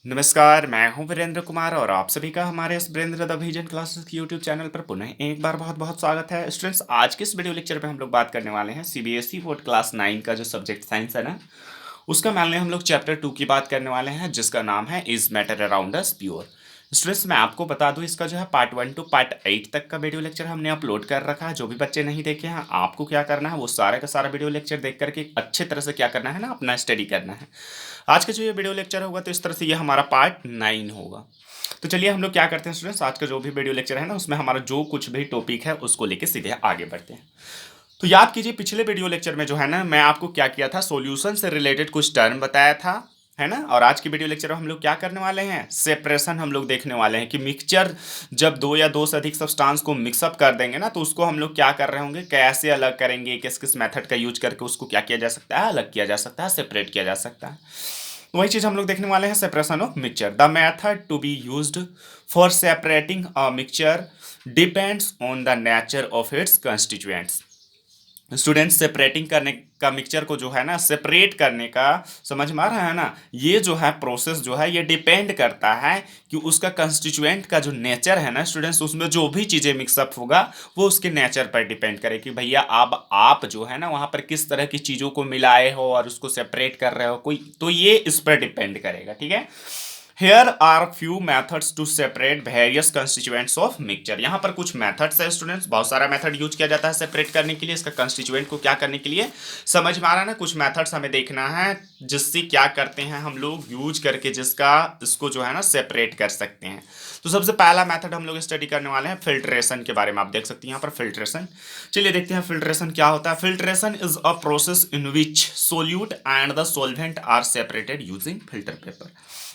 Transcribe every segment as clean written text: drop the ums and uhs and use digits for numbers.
नमस्कार, मैं हूं वीरेंद्र कुमार और आप सभी का हमारे इस वीरेंद्र द विजन क्लासेस की यूट्यूब चैनल पर पुनः एक बार बहुत बहुत स्वागत है। स्टूडेंट्स, आज के इस वीडियो लेक्चर में हम लोग बात करने वाले हैं सीबीएसई बोर्ड क्लास 9 का जो सब्जेक्ट साइंस है ना, उसका मान लें हम लोग चैप्टर 2 की बात करने वाले हैं, जिसका नाम है is matter around us pure. Students, मैं आपको बता दूं, इसका जो है पार्ट 1 टू पार्ट 8 तक का वीडियो लेक्चर हमने अपलोड कर रखा है। जो भी बच्चे नहीं देखे हैं, आपको क्या करना है, वो सारे का सारा वीडियो लेक्चर देख करके अच्छे तरह से क्या करना है ना, अपना स्टडी करना है। आज का जो ये वीडियो लेक्चर होगा, तो इस तरह से ये हमारा पार्ट 9 होगा। तो चलिए हम लोग क्या करते हैं स्टूडेंट्स, आज का जो भी वीडियो लेक्चर है ना, उसमें हमारा जो कुछ भी टॉपिक है उसको लेके सीधे आगे बढ़ते हैं। तो याद कीजिए, पिछले वीडियो लेक्चर में जो है ना, मैं आपको क्या किया था, सॉल्यूशन से रिलेटेड कुछ टर्म बताया था, है ना। और आज की वीडियो लेक्चर में हम लोग क्या करने वाले हैं, सेपरेशन हम लोग देखने वाले हैं कि मिक्सचर जब दो या दो से अधिक सब्सटेंस को मिक्सअप कर देंगे ना, तो उसको हम लोग क्या कर रहे होंगे, कैसे अलग करेंगे, किस किस मेथड का यूज करके उसको क्या किया जा सकता है, अलग किया जा सकता है, सेपरेट किया जा सकता है। वही चीज हम लोग देखने वाले हैं, separation of mixture. The method to be used for separating a mixture depends on the nature of its constituents. Student, separating करने का, मिक्सचर को जो है ना सेपरेट करने का, समझ में आ रहा है ना, ये जो है प्रोसेस जो है, ये डिपेंड करता है कि उसका कंस्टिट्यूएंट का जो नेचर है ना स्टूडेंट्स, उसमें जो भी चीज़ें मिक्सअप होगा वो उसके नेचर पर डिपेंड करे कि भैया आप जो है ना वहाँ पर किस तरह की चीज़ों को मिलाए हो और उसको सेपरेट कर रहे हो कोई, तो ये इस पर डिपेंड करेगा। ठीक है। Here are few methods to separate various constituents of mixture। यहाँ पर कुछ methods है स्टूडेंट्स, बहुत सारा मेथड यूज किया जाता है सेपरेट करने के लिए, इसका कंस्टिट्यूएंट को क्या करने के लिए, समझ में आ रहा है ना। कुछ मेथड्स हमें देखना है जिससे क्या करते हैं हम लोग यूज करके, जिसका इसको जो है ना सेपरेट कर सकते हैं। तो सबसे पहला मेथड हम लोग स्टडी करने वाले हैं फिल्ट्रेशन के बारे में। आप देख सकते हैं यहाँ पर फिल्ट्रेशन। चलिए देखते हैं फिल्ट्रेशन क्या होता है। Filtration is a process in which solute and the solvent are separated using filter paper.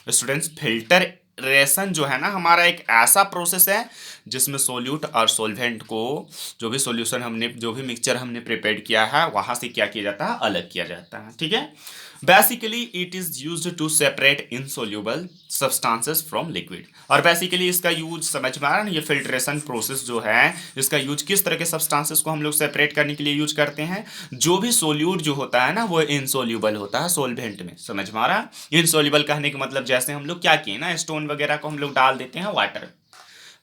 Students, filtration जो है ना हमारा एक ऐसा प्रोसेस है जिसमें सोल्यूट और सोल्वेंट को, जो भी सॉल्यूशन हमने, जो भी मिक्सचर हमने प्रिपेयर किया है, वहां से क्या किया जाता है, अलग किया जाता है। ठीक है। Basically it is used to separate insoluble substances from liquid. और बेसिकली इसका यूज समझ में आ रहा है ना, ये फिल्ट्रेशन प्रोसेस जो है, इसका यूज किस तरह के सब्सटेंसेस को हम लोग सेपरेट करने के लिए यूज करते हैं। जो भी सोल्यूट जो होता है ना, वो इनसोल्यूबल होता है सोलवेंट में, समझ में आ रहा है। इनसोल्यूबल कहने का मतलब, जैसे हम लोग क्या किए ना, स्टोन वगैरह को हम लोग डाल देते हैं वाटर,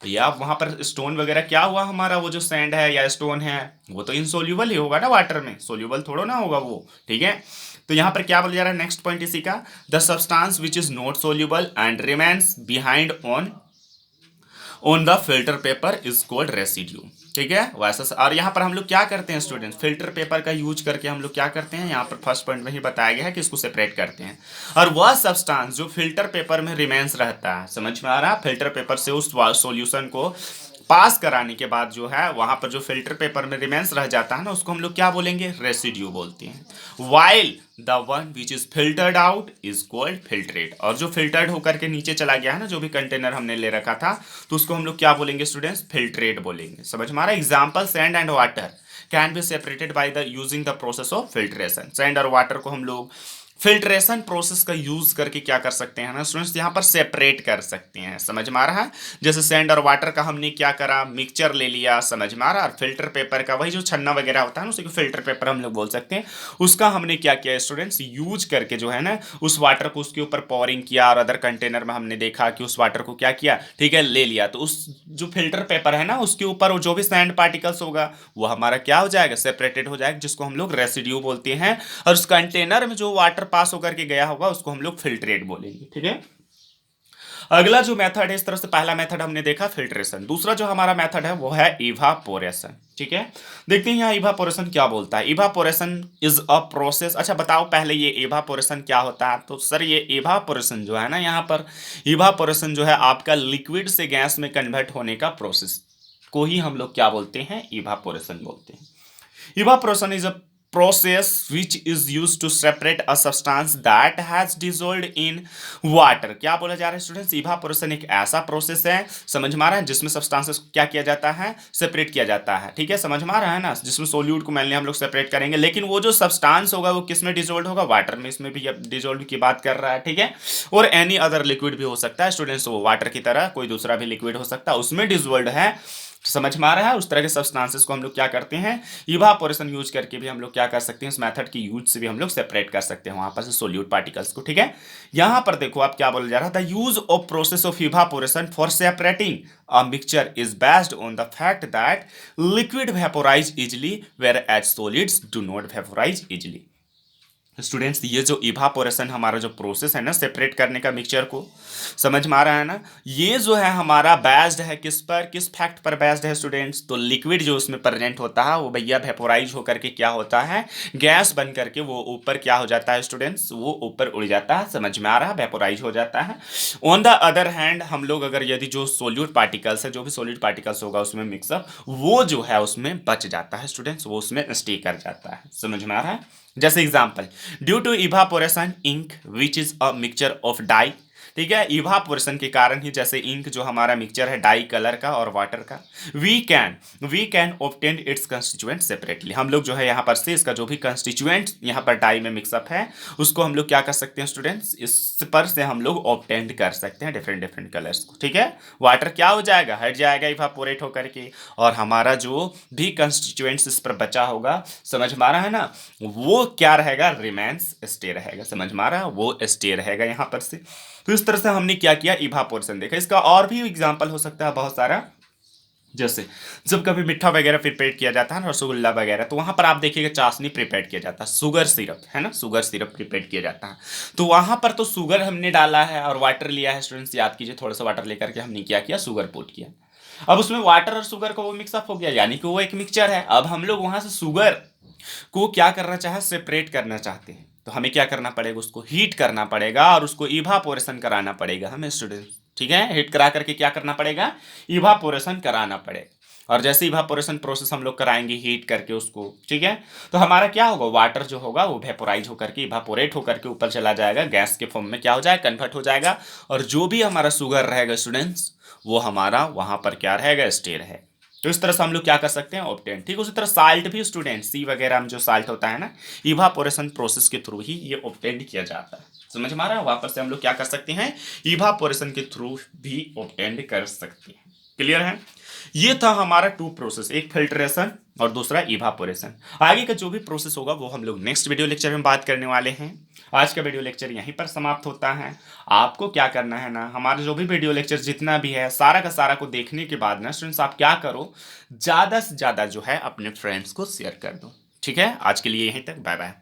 भैया वहां पर स्टोन वगैरह क्या हुआ हमारा, वो जो सैंड है या स्टोन है, वो तो इनसोल्यूबल ही होगा ना वाटर में, सोल्यूबल थोड़ा ना होगा वो। ठीक है। तो यहाँ पर क्या बोला जा रहा है, नेक्स्ट पॉइंट इसी का, the substance which is not soluble and remains behind on the filter paper is called residue. ठीक है। वैसा और यहाँ पर हम लोग क्या करते हैं स्टूडेंट्स, फिल्टर पेपर का यूज करके हम लोग क्या करते हैं, यहाँ पर फर्स्ट पॉइंट में ही बताया गया है कि इसको सेपरेट करते हैं। और वह सब्सटेंस जो फिल्टर पेपर में रिमेन्स रहता है, समझ में आ रहा है, फिल्टर पेपर से उस सॉल्यूशन को पास कराने के बाद जो है वहां पर जो फिल्टर पेपर में रिमेन्स रह जाता है ना, उसको हम लोग क्या बोलेंगे, रेसिड्यू बोलते हैं। While the one which is filtered out is called filtrate. और जो फिल्टर्ड होकर के नीचे चला गया है ना, जो भी कंटेनर हमने ले रखा था, तो उसको हम लोग क्या बोलेंगे स्टूडेंट्स, फिल्ट्रेट बोलेंगे। समझ में आ रहा है। Example, sand and water can be separated by the using the process of filtration. Sand और वाटर को हम लोग फिल्ट्रेशन प्रोसेस का यूज करके क्या कर सकते हैं ना स्टूडेंट्स, यहाँ पर सेपरेट कर सकते हैं। समझ में आ रहा है। जैसे सैंड और वाटर का हमने क्या करा, मिक्सचर ले लिया, समझ में आ रहा है। और फिल्टर पेपर का, वही जो छन्ना वगैरह होता है ना, उसी को फिल्टर पेपर हम लोग बोल सकते हैं, उसका हमने क्या किया स्टूडेंट्स, यूज करके जो है ना, उस वाटर को उसके ऊपर पॉरिंग किया और अदर कंटेनर में हमने देखा कि उस वाटर को क्या किया, ठीक है, ले लिया। तो उस जो फिल्टर पेपर है ना, उसके ऊपर जो भी सैंड पार्टिकल्स होगा वो हमारा क्या हो जाएगा, सेपरेटेड हो जाएगा, जिसको हम लोग रेसिड्यू बोलते हैं। और उस कंटेनर में जो वाटर पास होकर के गया होगा उसको हम लोग फिल्ट्रेट बोलेंगे। ठीक है। अगला जो मेथड है, इस तरह से पहला मेथड हमने देखा फिल्ट्रेशन। दूसरा जो हमारा मेथड है वो है इवापोरेशन। ठीक है। देखते हैं यहाँ इवापोरेशन क्या बोलता है। Evaporation is a process. अच्छा बताओ पहले ये इवापोरेशन क्या होता है। तो सर ये इवापोरेशन जो है ना, यहाँ पर इवापोरेशन जो है आपका लिक्विड से गैस में कन्वर्ट होने का प्रोसेस को ही हम लोग क्या बोलते हैं, इवापोरेशन बोलते हैं। Evaporation is a process which is used to separate a substance that has dissolved in water। क्या बोला जा रहा है स्टूडेंट्स, इवापोरेशन एक ऐसा प्रोसेस है, समझ में आ रहा है, जिसमें सब्सटेंसेस क्या किया जाता है, सेपरेट किया जाता है। ठीक है, समझ में आ रहा है ना, जिसमें सोल्यूट को मेनली हम लोग सेपरेट करेंगे, लेकिन वो जो सब्सटेंस होगा वो किस में डिजोल्व होगा, वाटर में। इसमें भी डिजोल्व की बात कर रहा है। ठीक है। और एनी अदर लिक्विड भी हो सकता है स्टूडेंट्स, वो वाटर की तरह कोई दूसरा भी लिक्विड हो सकता है, उसमें डिजोल्व है। समझ में आ रहा है। उस तरह के सब्सटेंसेस को हम लोग क्या करते हैं, इवापोरेशन यूज करके भी हम लोग क्या कर सकते हैं, इस मेथड की यूज से भी हम लोग सेपरेट कर सकते हैं वहां पर से सोल्यूट पार्टिकल्स को। ठीक है, यहां पर देखो आप क्या बोला जा रहा था, use of process of evaporation for separating a mixture is based on the fact that liquid vaporise easily whereas solids do not vaporise easily. Students, ये जो इवापोरेशन हमारा जो प्रोसेस है ना सेपरेट करने का मिक्सचर को, समझ में आ रहा है ना, ये जो है हमारा बेस्ड है किस पर, किस फैक्ट पर बेस्ड है स्टूडेंट्स, तो लिक्विड जो उसमें प्रेजेंट होता है वो भैया वेपोराइज होकर के क्या होता है, गैस बन करके वो ऊपर क्या हो जाता है स्टूडेंट्स, वो ऊपर उड़ जाता है। समझ में आ रहा है, वेपोराइज हो जाता है। ऑन द अदर हैंड हम लोग अगर यदि जो सोल्यूट पार्टिकल्स है, जो भी सोलिड पार्टिकल्स होगा उसमें मिक्सअप, वो जो है उसमें बच जाता है स्टूडेंट्स, वो उसमें स्टे कर जाता है। समझ में आ रहा है। जैसे example, due to evaporation ink which is a mixture of dye. ठीक है, इवापोरेशन के कारण ही जैसे इंक जो हमारा मिक्सचर है डाई कलर का और वाटर का, we can obtain its constituent separately. हम लोग जो है यहाँ पर से इसका जो भी कंस्टिट्यूएंट यहाँ पर डाई में मिक्सअप है उसको हम लोग क्या कर सकते हैं स्टूडेंट्स, इस पर से हम लोग ऑब्टेन कर सकते हैं डिफरेंट डिफरेंट कलर्स को। ठीक है, वाटर क्या हो जाएगा, हट जाएगा इवापोरेट होकर के, और हमारा जो भी कंस्टिट्यूएंट्स इस पर बचा होगा, समझ में आ रहा है ना, वो क्या रहेगा, रिमेंस स्टे रहेगा। समझ में आ रहा है, वो स्टे रहेगा यहाँ पर से। तो इस तरह से हमने क्या किया, इवापोरेशन देखा। इसका और भी एग्जांपल हो सकता है बहुत सारा, जैसे जब कभी मीठा वगैरह प्रिपेयर किया जाता है ना, रसगुल्ला वगैरह, तो वहां पर आप देखिएगा चाशनी प्रिपेयर किया जाता है, शुगर सिरप है ना, शुगर सिरप प्रिपेयर किया जाता है। तो वहां पर तो शुगर हमने डाला है और वाटर लिया है स्टूडेंट्स, याद कीजिए, थोड़ा सा वाटर लेकर के हमने क्या किया, शुगर पुट किया। अब उसमें वाटर और शुगर का वो मिक्सअप हो गया, यानी कि वो एक मिक्सचर है। अब हम लोग वहां से शुगर को क्या करना चाहे, सेपरेट करना चाहते हैं, तो हमें क्या करना पड़ेगा, उसको हीट करना पड़ेगा और उसको इवापोरेशन कराना पड़ेगा हमें स्टूडेंट। ठीक है, हीट करा करके क्या करना पड़ेगा, इवापोरेशन कराना पड़ेगा। और जैसे इवापोरेशन प्रोसेस हम लोग कराएंगे हीट करके उसको, ठीक है, तो हमारा क्या होगा, वाटर जो होगा वो वेपोराइज होकर के, इवापोरेट होकर के ऊपर चला जाएगा, गैस के फॉर्म में क्या हो जाएगा, कन्वर्ट हो जाएगा। और जो भी हमारा शुगर रहेगा स्टूडेंट्स, वो हमारा वहां पर क्या रहेगा, स्टे रहेगा। तो इस तरह से हम लोग क्या कर सकते हैं, ऑब्टेन। ठीक, उसी तरह साल्ट भी स्टूडेंट, सी वगैरह में जो साल्ट होता है ना, इवापोरेशन प्रोसेस के थ्रू ही ये ऑब्टेन किया जाता है। समझ में आ रहा है, वापस से हम लोग क्या कर सकते हैं, इवापोरेशन के थ्रू भी ऑब्टेन कर सकते हैं। क्लियर है, ये था हमारा टू प्रोसेस, एक फिल्ट्रेशन और दूसरा इवापोरेशन। आगे का जो भी प्रोसेस होगा वो हम लोग नेक्स्ट वीडियो लेक्चर में बात करने वाले हैं। आज का वीडियो लेक्चर यहीं पर समाप्त होता है। आपको क्या करना है ना, हमारा जो भी वीडियो लेक्चर जितना भी है सारा का सारा को देखने के बाद ना स्टूडेंट्स आप क्या करो, ज़्यादा से ज़्यादा जो है अपने फ्रेंड्स को शेयर कर दो। ठीक है, आज के लिए यहीं तक, बाय बाय।